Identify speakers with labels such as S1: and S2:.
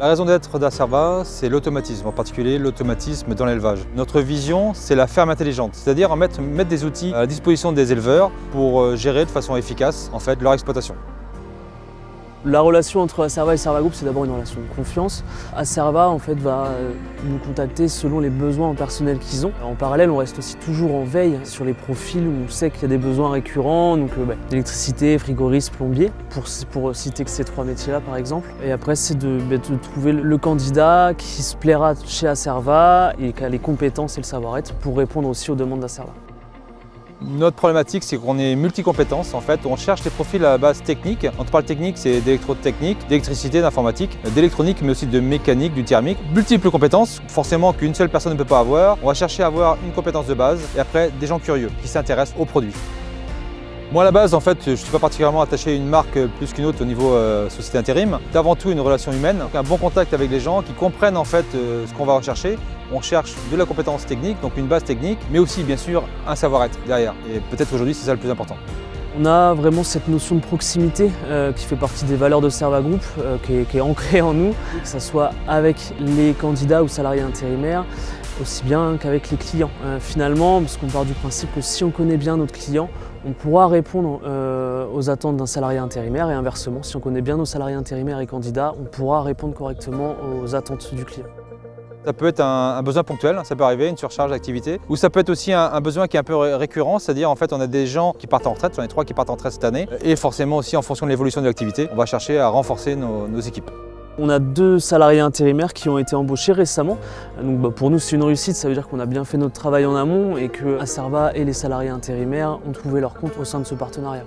S1: La raison d'être d'Acerva, c'est l'automatisme, en particulier l'automatisme dans l'élevage. Notre vision, c'est la ferme intelligente, c'est-à-dire mettre des outils à la disposition des éleveurs pour gérer de façon efficace leur exploitation.
S2: La relation entre Acerva et Cerva Group, c'est d'abord une relation de confiance. Acerva en fait, va nous contacter selon les besoins en personnel qu'ils ont. En parallèle, on reste aussi toujours en veille sur les profils où on sait qu'il y a des besoins récurrents, donc électricité, frigoriste, plombier, pour citer que ces trois métiers-là par exemple. Et après, c'est de trouver le candidat qui se plaira chez Acerva et qui a les compétences et le savoir-être pour répondre aussi aux demandes d'Acerva.
S1: Notre problématique, c'est qu'on est multi-compétences. En fait, on cherche des profils à la base technique. Quand on parle technique, c'est d'électrotechnique, d'électricité, d'informatique, d'électronique, mais aussi de mécanique, du thermique. Multiples compétences, forcément qu'une seule personne ne peut pas avoir. On va chercher à avoir une compétence de base et après des gens curieux qui s'intéressent aux produits. Moi, à la base, en fait, je ne suis pas particulièrement attaché à une marque plus qu'une autre au niveau société intérim. C'est avant tout une relation humaine, donc un bon contact avec les gens qui comprennent en fait ce qu'on va rechercher. On cherche de la compétence technique, donc une base technique, mais aussi bien sûr un savoir-être derrière. Et peut-être aujourd'hui, c'est ça le plus important.
S2: On a vraiment cette notion de proximité qui fait partie des valeurs de Cerva Group, qui est ancrée en nous, que ce soit avec les candidats ou salariés intérimaires, aussi bien qu'avec les clients. Finalement, parce qu'on part du principe que si on connaît bien notre client, on pourra répondre aux attentes d'un salarié intérimaire et inversement, si on connaît bien nos salariés intérimaires et candidats, on pourra répondre correctement aux attentes du client.
S1: Ça peut être un besoin ponctuel, ça peut arriver, une surcharge d'activité, ou ça peut être aussi un besoin qui est un peu récurrent, c'est-à-dire en fait on a des gens qui partent en retraite, j'en ai 3 qui partent en retraite cette année, et forcément aussi en fonction de l'évolution de l'activité, on va chercher à renforcer nos équipes.
S2: On a 2 salariés intérimaires qui ont été embauchés récemment, donc pour nous c'est une réussite, ça veut dire qu'on a bien fait notre travail en amont et que Acerva et les salariés intérimaires ont trouvé leur compte au sein de ce partenariat.